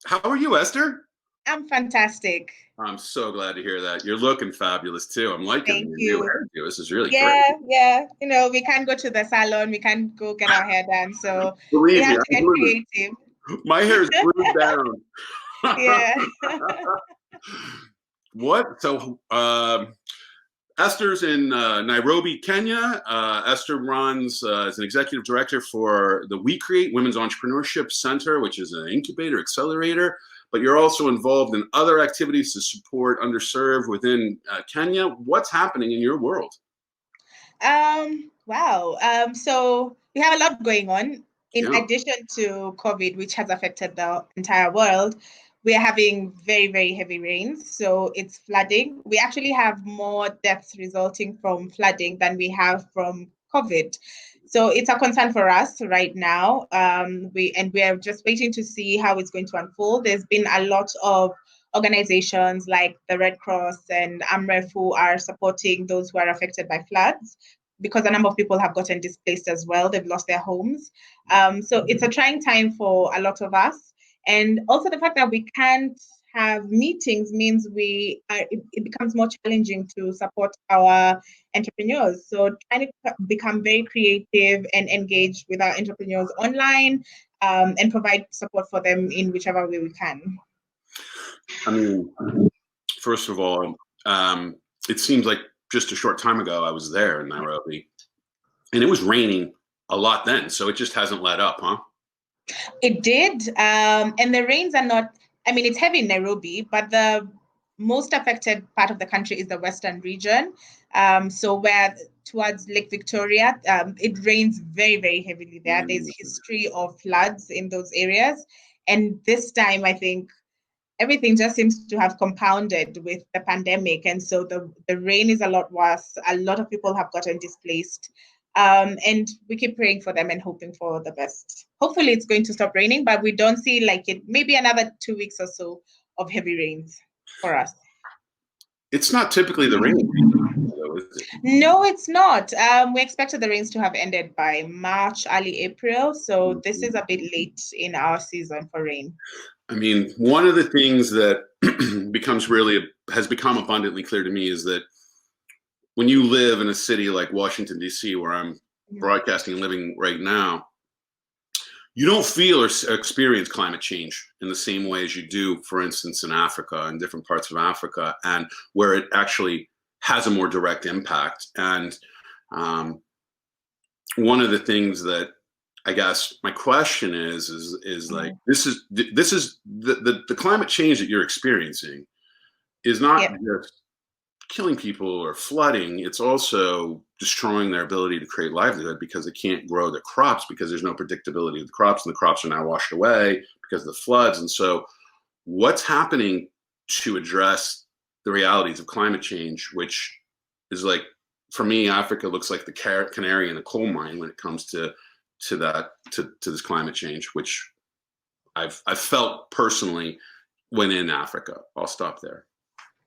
How are you, Esther? I'm fantastic. I'm so glad to hear that. You're looking fabulous too. I'm liking Thank your new you. hairdo. This is really great. Yeah. We can't go to the salon. We can't go get our hair done. So we Believe me, have to I'm get glued. creative. My hair is glued down. Yeah. What? Esther's in Nairobi, Kenya. Esther runs as an executive director for the We Create Women's Entrepreneurship Center, which is an incubator accelerator. But you're also involved in other activities to support underserved within Kenya. What's happening in your world? Wow. So we have a lot going on. In Yeah. addition to COVID, which has affected the entire world, we are having very, very heavy rains. So it's flooding. We actually have more deaths resulting from flooding than we have from COVID. So it's a concern for us right now. We are just waiting to see how it's going to unfold. There's been a lot of organizations like the Red Cross and AMREF who are supporting those who are affected by floods because a number of people have gotten displaced as well. They've lost their homes. So it's a trying time for a lot of us. And also the fact that we can't have meetings means it becomes more challenging to support our entrepreneurs. So trying to become very creative and engage with our entrepreneurs online and provide support for them in whichever way we can. I mean, first of all, it seems like just a short time ago I was there in Nairobi, and it was raining a lot then, so it just hasn't let up, huh? It did. And the rains are not, I mean, it's heavy in Nairobi, but the most affected part of the country is the western region. So where towards Lake Victoria, it rains very, very heavily there. There's Mm. history of floods in those areas. And this time, I think everything just seems to have compounded with the pandemic. And so the rain is a lot worse. A lot of people have gotten displaced. And we keep praying for them and hoping for the best. Hopefully, it's going to stop raining, but we don't see like it maybe another 2 weeks or so of heavy rains for us. It's not typically the rainy season, though, is it? No, it's not. We expected the rains to have ended by March, early April. So this is a bit late in our season for rain. I mean, one of the things that becomes really has become abundantly clear to me is that when you live in a city like Washington, D.C., where I'm broadcasting and living right now, you don't feel or experience climate change in the same way as you do, for instance, in Africa and different parts of Africa, and where it actually has a more direct impact. And um, one of the things that I guess my question is like Mhm. this is the climate change that you're experiencing is not Yeah. just killing people or flooding, it's also destroying their ability to create livelihood because they can't grow their crops because there's no predictability of the crops, and the crops are now washed away because of the floods. And so, what's happening to address the realities of climate change, which is like, for me, Africa looks like the canary in the coal mine when it comes to this climate change, which I've felt personally when in Africa. I'll stop there.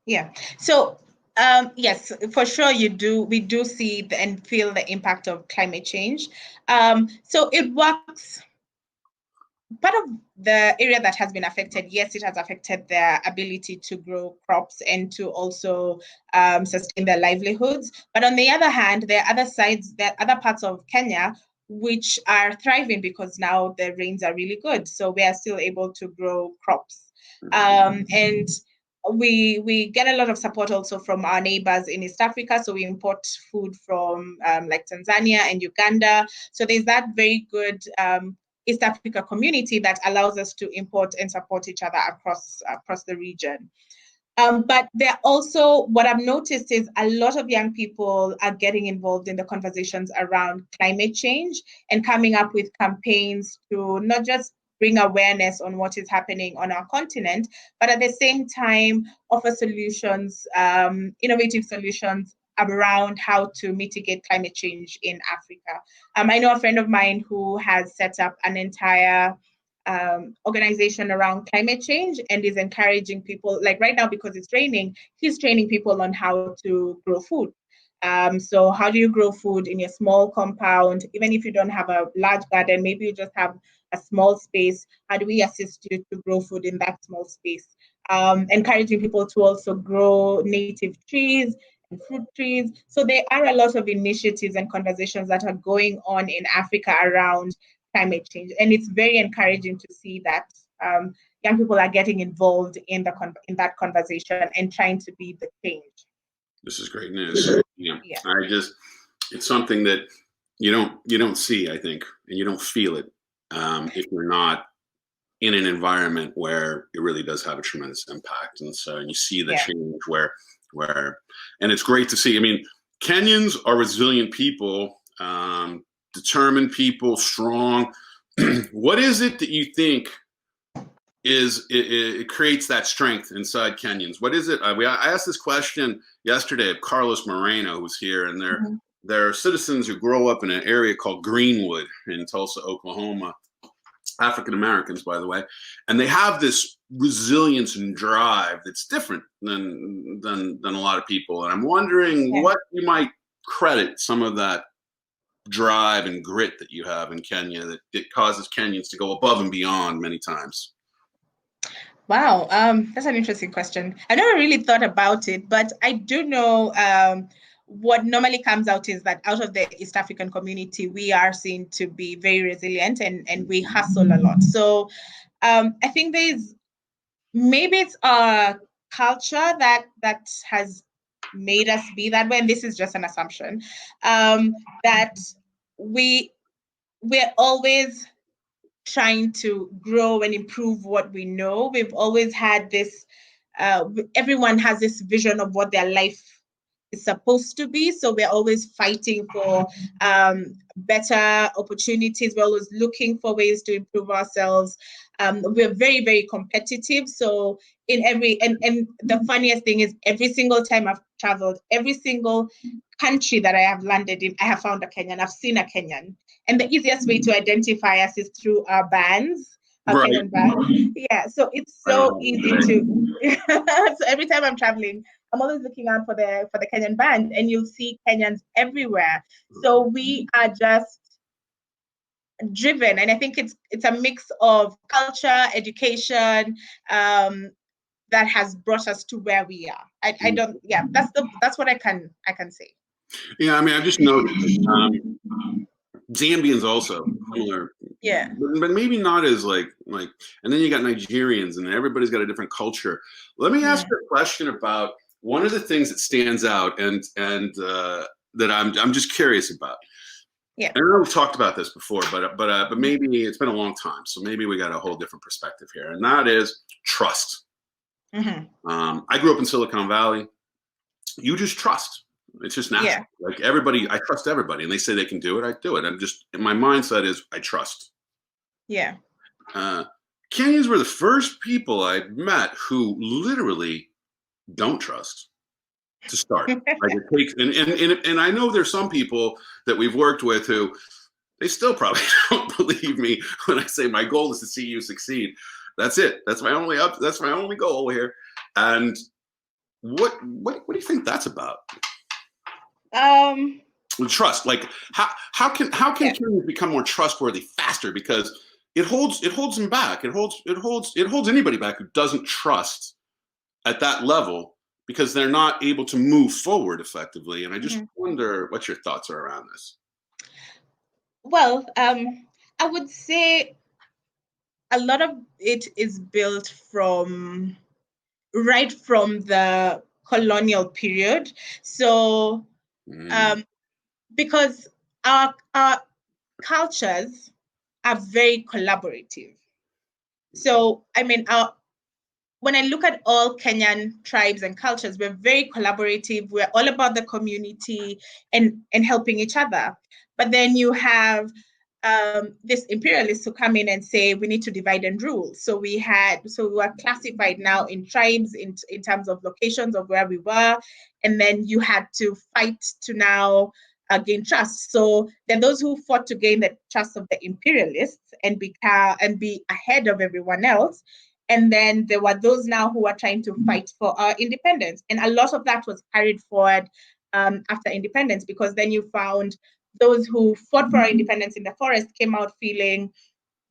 Yeah. So, yes, for sure, you do. We do see and feel the impact of climate change. So it works. Part of the area that has been affected, yes, it has affected their ability to grow crops and to also sustain their livelihoods. But on the other hand, there are other sides, there are other parts of Kenya which are thriving because now the rains are really good. So we are still able to grow crops. And we get a lot of support also from our neighbors in East Africa. So we import food from like Tanzania and Uganda. So there's that very good East Africa community that allows us to import and support each other across the region. But there also, what I've noticed is a lot of young people are getting involved in the conversations around climate change and coming up with campaigns to not just bring awareness on what is happening on our continent, but at the same time offer solutions, innovative solutions around how to mitigate climate change in Africa. I know a friend of mine who has set up an entire organization around climate change and is encouraging people, like right now, because it's raining, he's training people on how to grow food. So how do you grow food in your small compound? Even if you don't have a large garden, maybe you just have a small space. How do we assist you to grow food in that small space? Encouraging people to also grow native trees and fruit trees. So there are a lot of initiatives and conversations that are going on in Africa around climate change. And it's very encouraging to see that young people are getting involved in in that conversation and trying to be the change. This is great news. Yeah, Yeah. it's something that you don't see, I think, and you don't feel it if you're not in an environment where it really does have a tremendous impact. And so you see the change where, and it's great to see. I mean, Kenyans are resilient people, determined people, strong. What is it that you think it creates that strength inside Kenyans? What is it? I asked this question yesterday of Carlos Moreno, who was here, and there are citizens who grow up in an area called Greenwood in Tulsa, Oklahoma, African Americans, by the way, and they have this resilience and drive that's different than a lot of people. And I'm wondering what you might credit some of that drive and grit that you have in Kenya that it causes Kenyans to go above and beyond many times. Wow, that's an interesting question. I never really thought about it, but I do know what normally comes out is that out of the East African community, we are seen to be very resilient and we hustle a lot. So I think maybe it's a culture that has made us be that way, and this is just an assumption, that we're always trying to grow and improve what we know. We've always had this, everyone has this vision of what their life is supposed to be. So we're always fighting for better opportunities. We're always looking for ways to improve ourselves. We're very, very competitive. So and the funniest thing is every single time I've traveled, every single country that I have landed in, I have found a Kenyan. I've seen a Kenyan. And the easiest way to identify us is through our bands, our Kenyan bands. Yeah, so it's so easy to. So every time I'm traveling, I'm always looking out for the Kenyan band, and you'll see Kenyans everywhere. So we are just driven, and I think it's a mix of culture, education, that has brought us to where we are. I don't. Yeah, that's what I can say. Yeah, I mean, I've just noticed. Zambians also similar, but maybe not as like, and then you got Nigerians, and everybody's got a different culture. Let me ask you a question about one of the things that stands out, and that I'm just curious about. Yeah, I know we've talked about this before, but maybe it's been a long time, so maybe we got a whole different perspective here, and that is trust. I grew up in Silicon Valley. You just trust. It's just natural. Yeah. Like everybody, I trust everybody, and they say they can do it. I do it. I'm just, my mindset is I trust. Yeah. Kenyans were the first people I met who literally don't trust to start. Like it takes, and I know there's some people that we've worked with who they still probably don't believe me when I say my goal is to see you succeed. That's it. That's my only goal here. And what do you think that's about? Trust. Like how can Kenyans become more trustworthy faster? Because it holds them back. It holds anybody back who doesn't trust at that level, because they're not able to move forward effectively. And I just wonder what your thoughts are around this. Well, I would say a lot of it is built right from the colonial period. So, because our cultures are very collaborative. So, I mean, when I look at all Kenyan tribes and cultures, we're very collaborative. We're all about the community and helping each other. But then you have this imperialists who come in and say we need to divide and rule. So we were classified now in tribes in terms of locations of where we were, and then you had to fight to now gain trust. So then those who fought to gain the trust of the imperialists and be ahead of everyone else. And then there were those now who are trying to fight for our independence. And a lot of that was carried forward after independence, because then you found those who fought for our independence in the forest came out feeling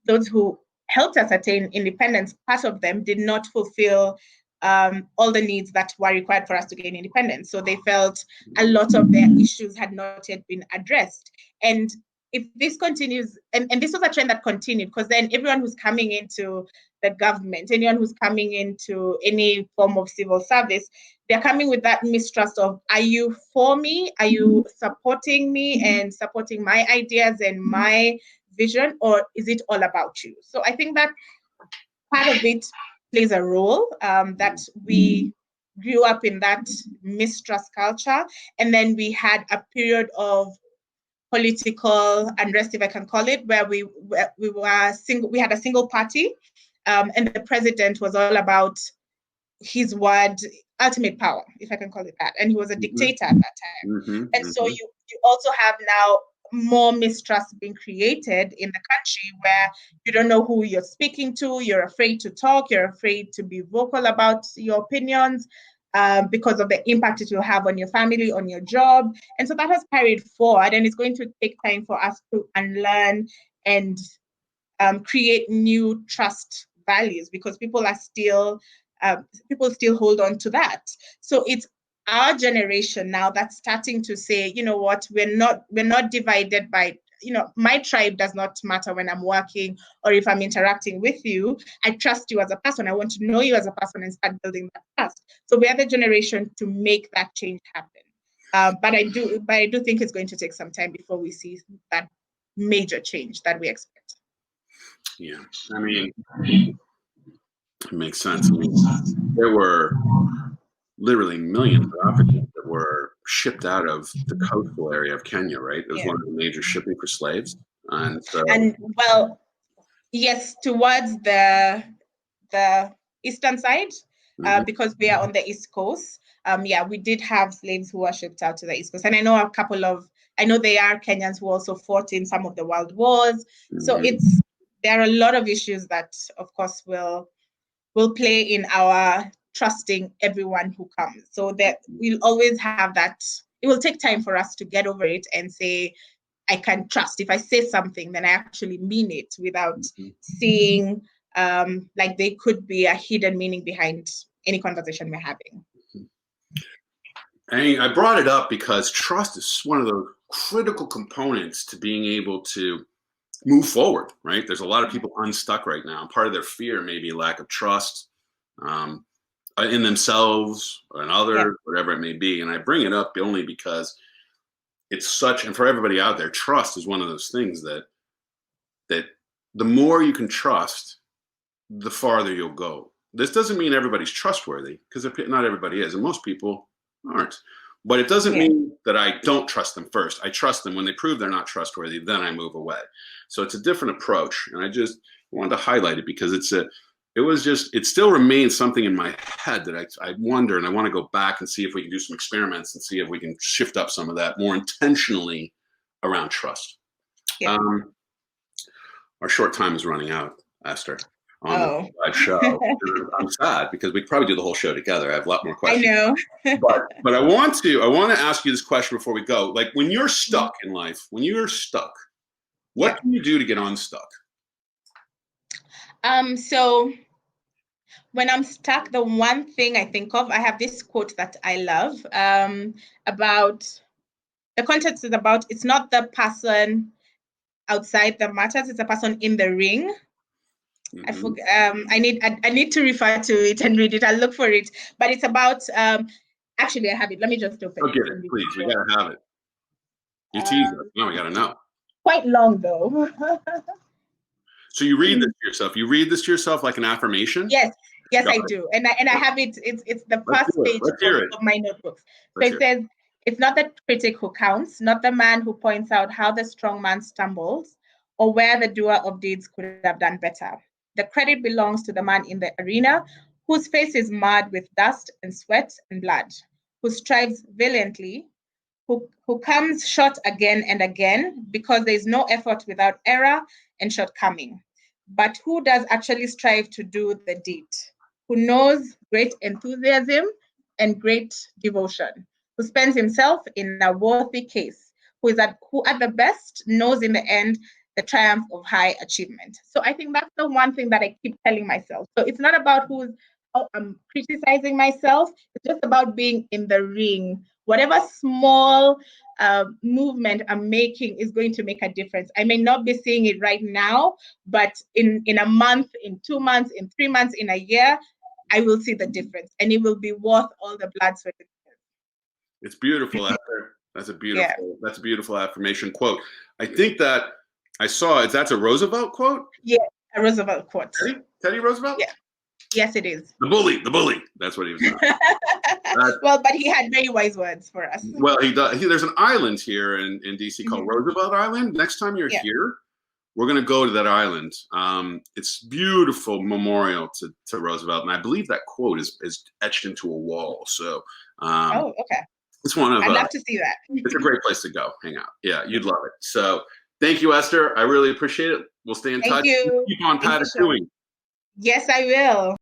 those who helped us attain independence, part of them did not fulfill all the needs that were required for us to gain independence. So they felt a lot of their issues had not yet been addressed. And if this continues, and this was a trend that continued, because then everyone who's coming into the government, anyone who's coming into any form of civil service, they're coming with that mistrust of, are you for me? Are you supporting me and supporting my ideas and my vision, or is it all about you? So I think that part of it plays a role, that we grew up in that mistrust culture, and then we had a period of political unrest, if I can call it, where we had a single party, and the president was all about his word, ultimate power, if I can call it that, and he was a dictator at that time. And so you also have now more mistrust being created in the country, where you don't know who you're speaking to, you're afraid to talk, you're afraid to be vocal about your opinions, because of the impact it will have on your family, on your job. And so that has carried forward, and it's going to take time for us to unlearn and create new trust values, because people still hold on to that. So it's our generation now that's starting to say, you know what, we're not divided by, my tribe does not matter when I'm working or if I'm interacting with you. I trust you as a person. I want to know you as a person and start building that trust. So we are the generation to make that change happen. But I do think it's going to take some time before we see that major change that we expect. Yeah, I mean, it makes sense. I mean, there were literally millions of Africans that were shipped out of the coastal area of Kenya, right? It was one of the major shipping for slaves. And so, well, yes, towards the eastern side, because we are on the East Coast. We did have slaves who were shipped out to the East Coast. And I know they are Kenyans who also fought in some of the world wars. So there are a lot of issues that, of course, will play in our trusting everyone who comes. So that we'll always have that. It will take time for us to get over it and say, I can trust. If I say something, then I actually mean it, without seeing like there could be a hidden meaning behind any conversation we're having. I brought it up because trust is one of the critical components to being able to move forward, right? There's a lot of people unstuck right now. Part of their fear may be lack of trust in themselves or in others, whatever it may be. And I bring it up only because it's such, and for everybody out there, trust is one of those things that the more you can trust, the farther you'll go. This doesn't mean everybody's trustworthy, because not everybody is, and most people aren't. But it doesn't mean that I don't trust them first. I trust them. When they prove they're not trustworthy, then I move away. So it's a different approach. And I just wanted to highlight it because it still remains something in my head that I wonder, and I want to go back and see if we can do some experiments and see if we can shift up some of that more intentionally around trust. Yeah. Our short time is running out, Esther, on the live show. I'm sad because we could probably do the whole show together. I have a lot more questions. I know. but I want to ask you this question before we go. Like, when you're stuck in life, what can you do to get unstuck? So when I'm stuck, the one thing I think of, I have this quote that I love, about the context is about, it's not the person outside that matters, it's the person in the ring. I forget. I need to refer to it and read it. I'll look for it. But it's about. Actually, I have it. Let me just open it. Get it, please. We gotta have it. You tease us. No, we gotta know. Quite long though. So you read this to yourself. You read this to yourself like an affirmation? Yes, I do. And I have it. It's the first page of my notebooks. So it says, "It's not the critic who counts, not the man who points out how the strong man stumbles, or where the doer of deeds could have done better. The credit belongs to the man in the arena, whose face is marred with dust and sweat and blood, who strives valiantly, who comes short again and again, because there is no effort without error and shortcoming, but who does actually strive to do the deed, who knows great enthusiasm and great devotion, who spends himself in a worthy case, who at the best knows in the end the triumph of high achievement. So I think that's the one thing that I keep telling myself. So it's not about how I'm criticizing myself. It's just about being in the ring. Whatever small movement I'm making is going to make a difference. I may not be seeing it right now, but in a month, in 2 months, in 3 months, in a year, I will see the difference, and it will be worth all the blood, sweat, and tears. It's beautiful, Esther. Yeah. That's a beautiful affirmation quote. I think that I saw it. That's a Roosevelt quote? Yeah, a Roosevelt quote. Teddy Roosevelt? Yeah. Yes, it is. The bully. That's what he was doing. Well, but he had very wise words for us. Well, he does. There's an island here in DC called Roosevelt Island. Next time you're here, we're going to go to that island. It's beautiful memorial to Roosevelt, and I believe that quote is etched into a wall. So, oh, okay. It's one of. I'd love to see that. It's a great place to go, hang out. Yeah, you'd love it. So, thank you, Esther. I really appreciate it. We'll stay in touch. Thank you. Keep on patituing. Yes, I will.